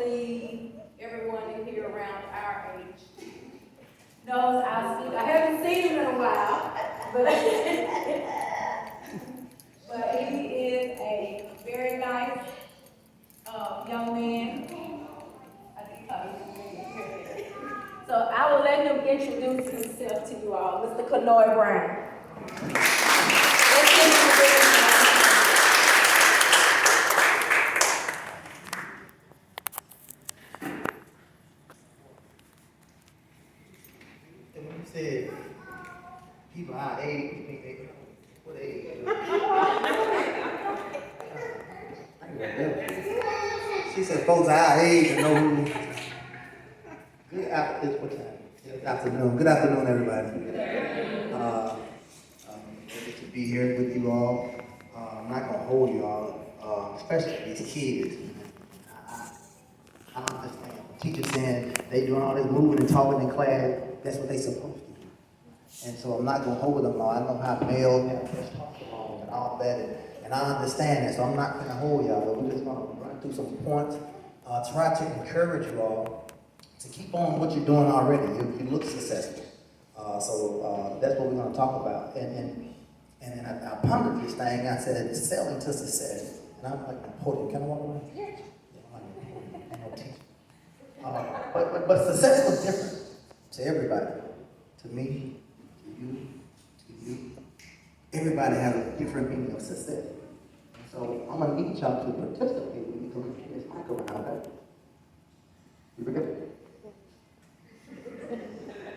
hopefully everyone in here around our age knows I speak. I haven't seen him in a while, but but he is a very nice young man. I think so I will let him introduce himself to you all, Mr. Kanoy Brown. Let's give him a big round. And when you said people our age, you think they what age? She said folks our age and know who. What time? Good afternoon. Good afternoon, everybody. Good to be here with you all. I'm not gonna hold you all, especially these kids. I don't understand. Teachers saying they doing all this moving and talking in class. That's what they supposed to do. And so I'm not gonna hold them all. I know how males have this talk along and all that, and I understand that. So I'm not gonna hold y'all. But we're just gonna run through some points. Try to encourage you all to keep on what you're doing already. You look successful. So that's what we're going to talk about. And I pondered this thing. I said, selling to success. And I'm like, podium. Can I walk around? Yeah. But success looks different to everybody. To me, to you. Everybody has a different meaning of success. So I'm going to need y'all to participate with me to get this mic around. Okay? You ready?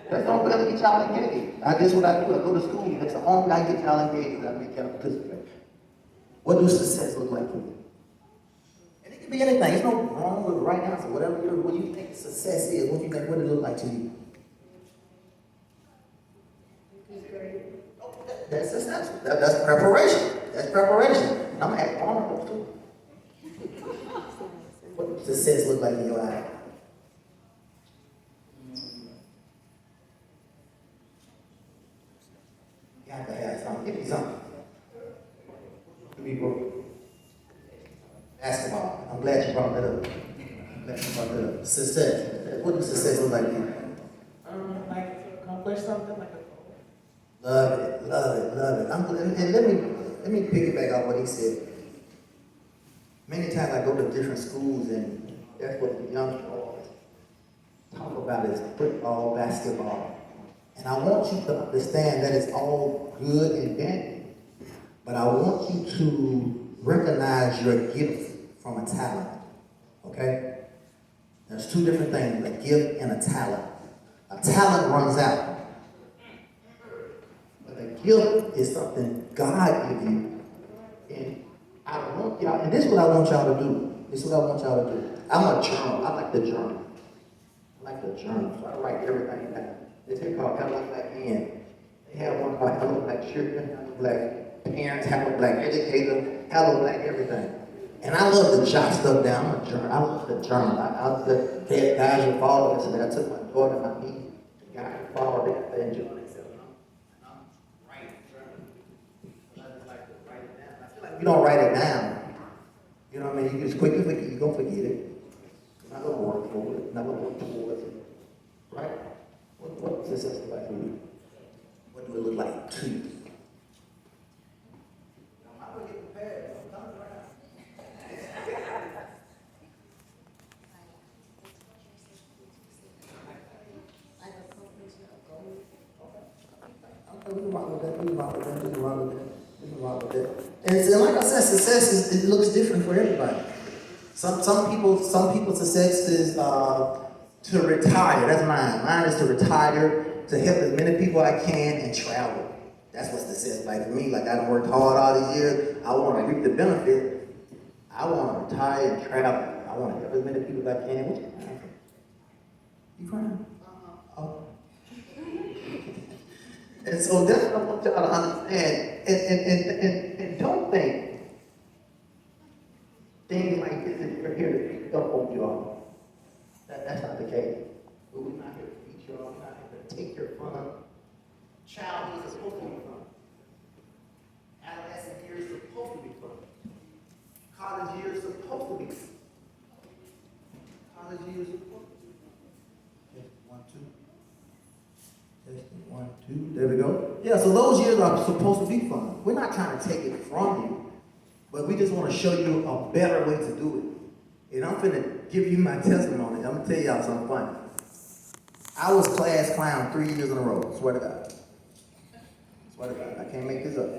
That's the only way to get y'all engaged. That's what I do. I go to school. That's the only way I get y'all engaged. I make y'all participate. What does success look like for you? And it can be anything. There's no wrong with the right answer. Whatever what you think success is, what do you think, what does it look like to you? That's successful. That's preparation. That's preparation. I'm going to ask all of those too. What does success look like in your life? You have to have something. Give me something. Give me both. Basketball. I'm glad you brought that up. Success. What does success look like to you? Like to accomplish something, like a goal. Love it, love it, love it. And let me piggyback off what he said. Many times I go to different schools and that's what the young people talk about is football, basketball. And I want you to understand that it's all good and dandy, but I want you to recognize your gift from a talent, okay? There's two different things, a gift and a talent. A talent runs out, but a gift is something God gives you. And I want y'all, and this is what I want y'all to do. I'm a journal. I like the journal. So I write everything down. They take called Hello Black End. They have one called Hello Black Children, Hello Black Parents, Hello Black Educator, Hello Black everything. And I love to jot stuff down. I'm a journal. I love the journal. The guys who follow us, and I took my daughter and my niece, the guys who follow that, they enjoy themselves. And I'm writing journal. I just like to write it down. I feel like if you don't write it down, you know what I mean? You just quickly forget, you're going to forget it. You're not going to work for it. You're not going to work towards it. Right? What does success look like for you? What do it look like to you? I'm going to get prepared. I'm coming around. We can rock with that. And so, like I said, success it looks different for everybody. Some people's success is to retire. That's mine. Mine is to retire, to help as many people I can and travel. That's what success like for me. Like I done worked hard all these years. I want to reap the benefit. I want to retire and travel. I want to help as many people as I can. What you crying for? You crying? Oh. And so that's what I want y'all to understand. And don't think things like this is we're here to pick up on y'all. That's not the case. We're not here to beat y'all. We're not here to take your fun. Childhood is supposed to be fun. Adolescent years are supposed to be fun. College years are supposed to be fun. 1, 2. Testing, 1, 2. There we go. Yeah, so those years are supposed to be fun. We're not trying to take it from you, but we just want to show you a better way to do it. And I'm finna give you my testimony. I'm gonna tell y'all something funny. I was class clown 3 years in a row. Swear to God. Swear to God. I can't make this up.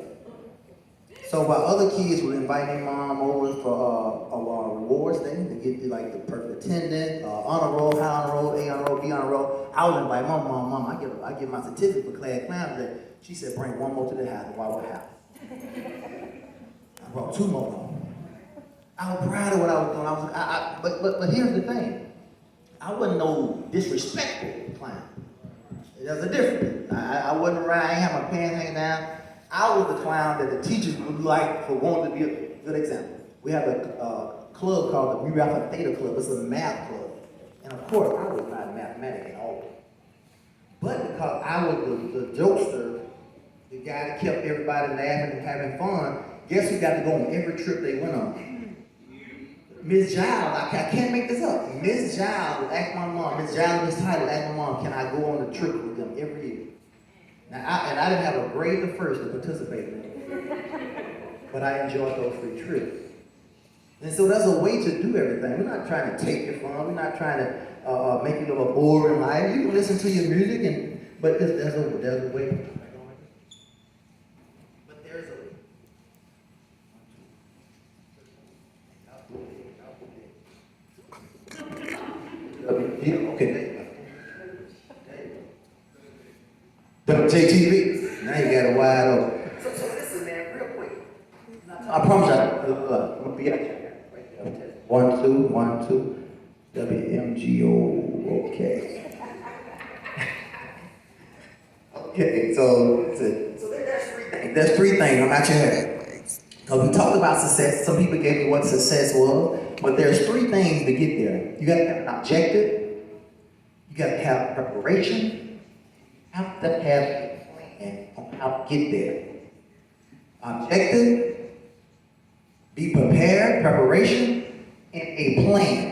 So while other kids were inviting mom over for a rewards thing to get like the perfect attendant, honor roll, high honor roll, A honor roll, B honor roll, I was inviting mom. I get my certificate for class clown today. She said, bring one more to the house. Why what happened? I brought 2 more home. I was proud of what I was doing. But here's the thing. I wasn't no disrespectful clown. There's a difference. I wasn't around. I ain't have my pants hanging down. I was the clown that the teachers would like for wanting to be a good example. We have a club called the Mu Alpha Theta Club. It's a math club. And of course, I was not mathematic at all. But because I was the jokester, the guy that kept everybody laughing and having fun, guess who got to go on every trip they went on? Miss Giles, I can't make this up. Miss Giles would ask my mom, Miss Giles, Miss Title, ask my mom, can I go on the trip with them every year? Now, I didn't have a grade the first to participate in it, but I enjoyed those free trips. And so there's a way to do everything. We're not trying to take your fun. We're not trying to make you live a boring life. You can listen to your music, but there's a way. But there's a way. Okay, there you go. WJTV. Now you got it wide open. So listen, man, real quick. I promise you, I'm gonna be at you. 1, 2, 1, 2. WMGO. Okay. Okay, so there's 3 things. There's 3 things. I'm at your head. Because we talked about success. Some people gave me what success was. But there's 3 things to get there. You got to have an objective. You got to have preparation. You have to have a plan on how to get there. Objective, be prepared, preparation, and a plan.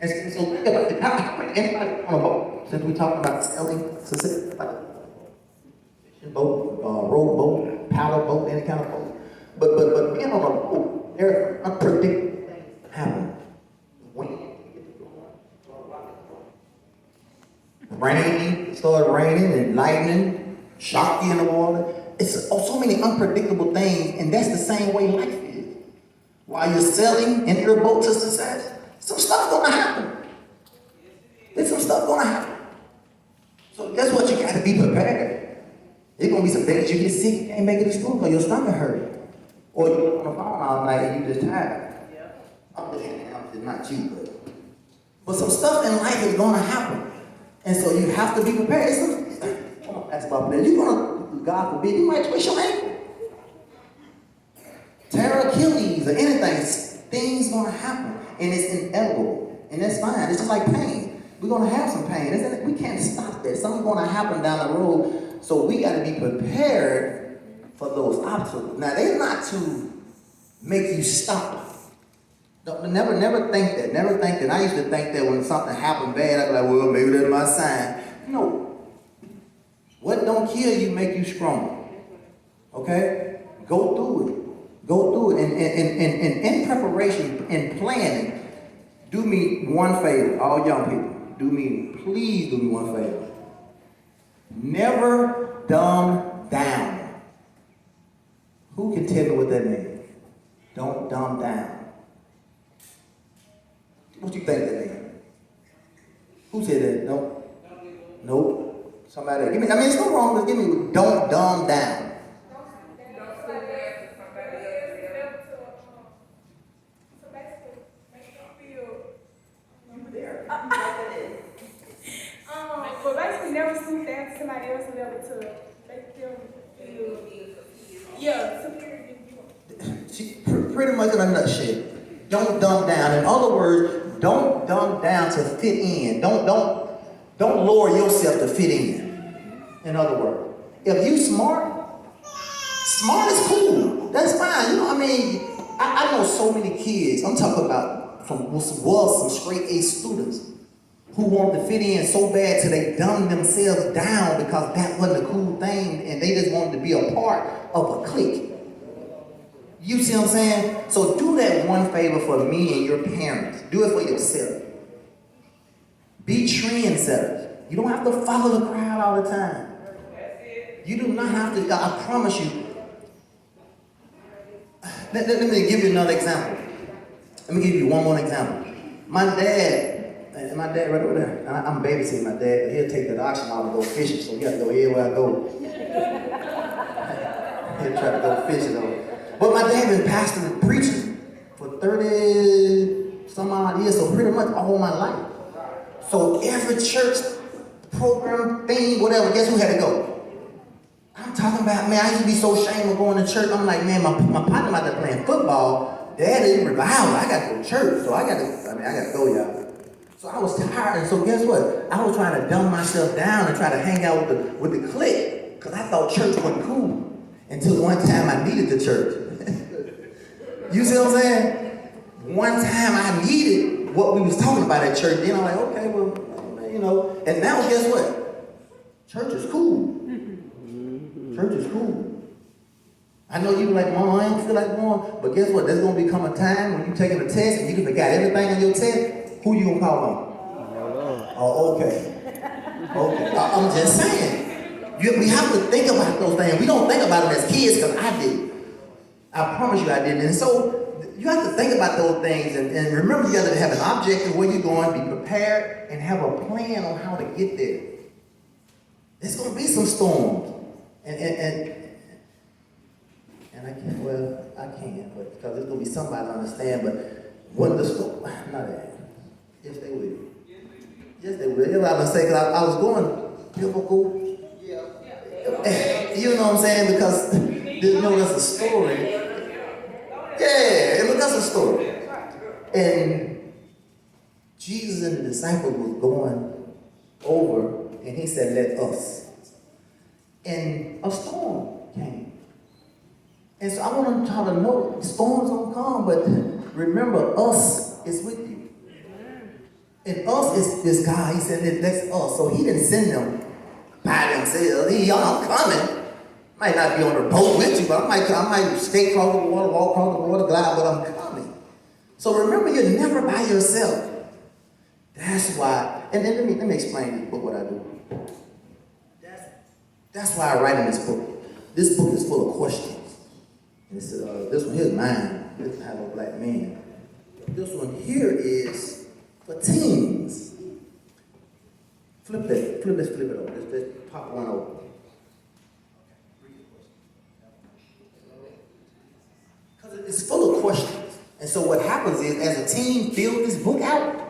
And so think about it. How many anybody on a boat? Since we talking about sailing, success, like fishing boat, rowboat, paddle boat, any kind of boat. But being on a boat, there are unpredictable things that happen. Wind, it started raining and lightning, shock you in the water. It's so many unpredictable things, and that's the same way life is. While you're sailing in your boat to success, some stuff gonna happen. There's some stuff gonna happen. So guess what? You gotta be prepared. There's gonna be some days you get sick, you can't make it to school because your stomach hurt. Or you're on the phone all night and you just tired. I'm just not you, but some stuff in life is gonna happen. And so you have to be prepared. That's about that. You're gonna, God forbid, you might twist your ankle. Tear Achilles or anything. Things gonna happen. And it's inevitable. And that's fine. It's just like pain. We're gonna have some pain. We can't stop that. Something's gonna happen down the road. So we gotta be prepared for those obstacles. Now they're not to make you stop. Never think that. Never think that. I used to think that when something happened bad, I'd be like, well, maybe that's my sign. No. What don't kill you make you strong. Okay? Go through it. Go through it. And in preparation, in planning, do me one favor, all young people. Please do me one favor. Never dumb down. Who can tell me what that means? Don't dumb down. What you think that means? Who said that? Nope. Somebody. Give me. I mean, it's no wrong with give me. Don't dumb down. But basically, never stoop down to somebody else's level to make them feel superior than you. She pretty much in a nutshell. Don't dumb down. In other words, don't dumb down to fit in. Don't lower yourself to fit in. In other words, if you smart is cool. That's fine. You know, I mean, I know so many kids. I'm talking about some straight A students who wanted to fit in so bad till they dumbed themselves down because that wasn't a cool thing and they just wanted to be a part of a clique. You see what I'm saying? So do that one favor for me and your parents. Do it for yourself. Be trendsetters. You don't have to follow the crowd all the time. You do not have to, I promise you. Let me give you another example. Let me give you one more example. My dad right over there, I'm babysitting my dad, but he'll take the oxen out and go fishing, so he has to go everywhere I go. He'll try to go fishing though. But my dad been pastoring and preaching for 30 some odd years, so pretty much all my life. So every church program, thing, whatever, guess who had to go? I'm talking about, man, I used to be so ashamed of going to church. I'm like, man, my partner out there playing football, Dad is revival. I got to go to church, so I got to go, y'all. So I was tired, and so guess what? I was trying to dumb myself down and try to hang out with the clique, because I thought church wasn't cool. Until one time I needed the church. You see what I'm saying? One time I needed what we was talking about at church. Then I'm like, okay, well, you know. And now guess what? Church is cool. Church is cool. I know you like, Mom, I don't feel like going, but guess what? There's going to become a time when you're taking a test and you forgot everything on your test. Who you going to call on? Oh, okay. Okay. I'm just saying. We have to think about those things. We don't think about them as kids, because I did. I promise you I did. And so you have to think about those things and remember you got to have an objective where you're going, be prepared, and have a plan on how to get there. There's going to be some storms. And I can't, well, I can, but because there's going to be somebody to understand, but what the storm, not that. Yes, they will. Yes, they will. That's what I was saying, because I was going biblical. You know what I'm saying? Because, you know, that's a story. Yeah, that's a story. And Jesus and the disciples was going over, and he said, let us. And a storm came. And so I want y'all to know, storms don't come, but remember, us is with you. And us is this God. He said, that's us. So he didn't send them by themselves. I'm coming. Might not be on the boat with you, but I might skate across the water, walk across the water, glide, but I'm coming. So remember, you're never by yourself. That's why, and then let me explain this book, what I do. That's why I write in this book. This book is full of questions. And it's, this one here's mine. This is Hello Black Man. This one here is for teens. Flip it over. Let's pop one over. Because it's full of questions. And so what happens is, as a teen fills this book out,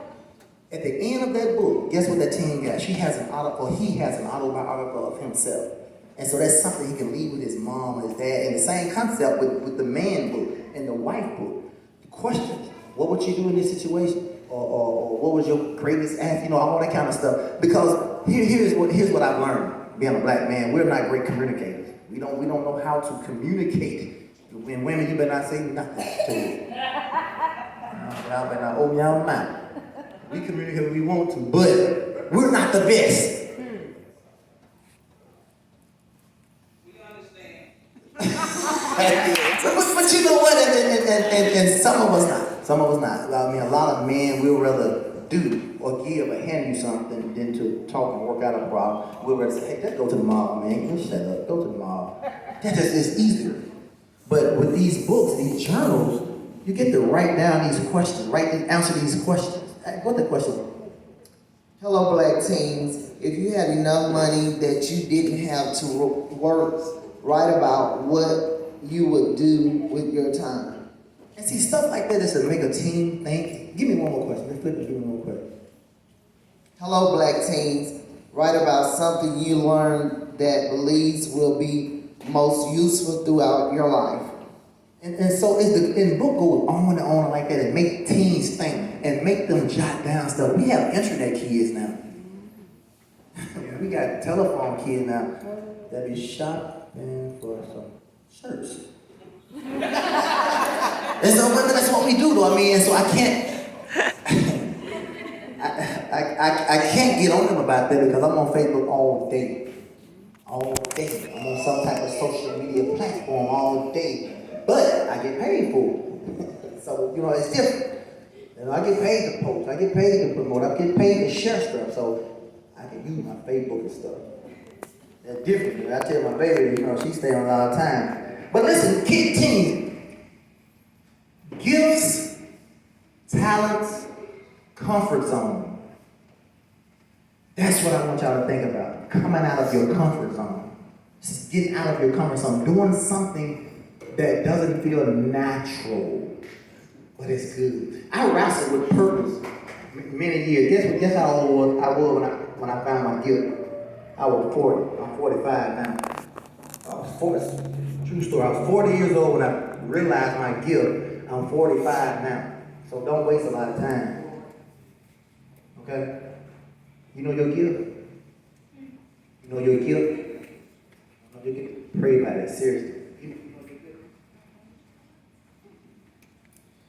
at the end of that book, guess what that teen got? He has an autobiography of himself. And so that's something he can leave with his mom and his dad. And the same concept with the man book and the wife book. The questions, what would you do in this situation? Or what was your greatest act? You know, all that kind of stuff. Because here's what I've learned, being a black man, we're not great communicators. We don't know how to communicate. When women, you better not say nothing to you. Y'all better not open y'all mouth. We communicate when we want to, but we're not the best. We understand. but you know what? And some of us not. Some of us not. I mean, a lot of men will rather do or give or hand you something than to talk and work out a problem. We'll rather say, hey, just go to the mall, man. Just shut up. Go to the mall. That just is easier. But with these books, these journals, you get to write down these questions, answer these questions. What the question? Hello, black teens. If you had enough money that you didn't have to work, write about what you would do with your time. And see, stuff like that is to make a teen think. Give me one more question. Let's flip it. Give me one more question. Hello, black teens. Write about something you learned that believes will be most useful throughout your life. And so the book goes on and on like that and make teens think and make them jot down stuff. We have internet kids now. We got telephone kids now that be shopping for some shirts. And so that's what we do though. I mean, and so I can't I can't get on them about that because I'm on Facebook all day. All day. I'm on some type of social media platform all day. But I get paid for it. So, it's different. I get paid to post. I get paid to promote. I get paid to share stuff. So I can use my Facebook and stuff. That's different. I tell my baby, she stay on a lot of time. But listen, continue. Gifts, talents, comfort zone. That's what I want y'all to think about. Coming out of your comfort zone. Just getting out of your comfort zone. Doing something that doesn't feel natural, but it's good. I wrestled with purpose many years. Guess how old I was when I found my gift? I was 40. I'm 45 now. I was 40. True story. I was 40 years old when I realized my gift. I'm 45 now. So don't waste a lot of time. Okay? You know your gift? You know your gift? You can pray about it, seriously.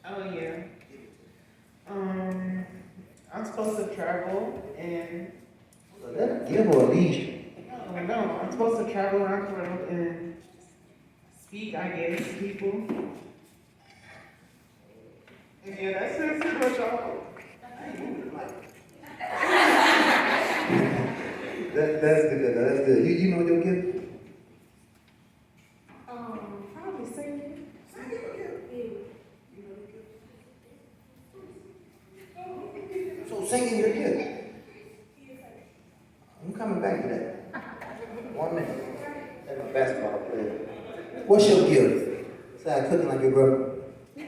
Oh, yeah. I'm supposed to travel and... So that's a gift or a leisure? No, I'm supposed to travel around the world and speak, I guess, to people. And yeah, that's pretty much all. That's good. That's good. You know your gift? Probably singing. So singing your gift. I'm coming back to that. 1 minute. That's my basketball player. What's your gift? Say I cooking like your brother. You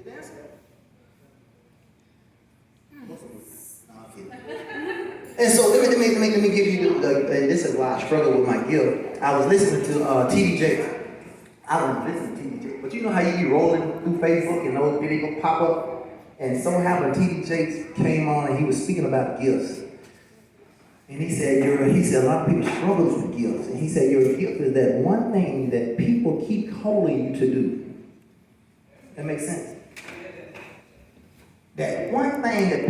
dancing? No, I'm kidding. And so let me give you this is why I struggle with my gift. I was listening to T.D. Jakes. I was listening to T.D. Jakes. But you know how you be rolling through Facebook and those videos pop up? And so happened T.D. Jakes came on and he was speaking about gifts. And he said a lot of people struggle with gifts. And he said your gift is that one thing that people keep calling you to do. That makes sense? That one thing that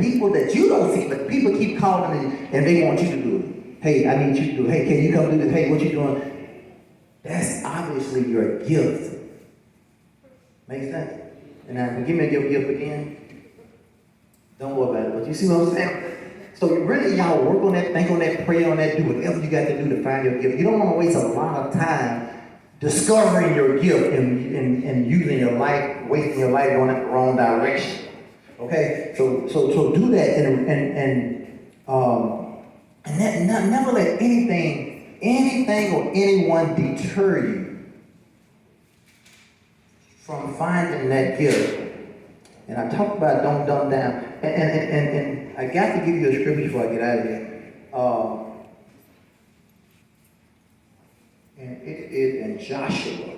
you don't see, but people keep calling you and they want you to do it. Hey, I need you to do it. Hey, can you come do this? Hey, what you doing? That's obviously your gift. Makes sense? And now, give me your gift again. Don't worry about it. But you see what I'm saying? So really, y'all work on that, think on that, pray on that, do whatever you got to do to find your gift. You don't want to waste a lot of time discovering your gift and using your life, wasting your life going in the wrong direction. Okay? So do that and never let anything or anyone deter you from finding that gift. And I talked about don't dumb down. And I got to give you a scripture before I get out of here. And it is in Joshua.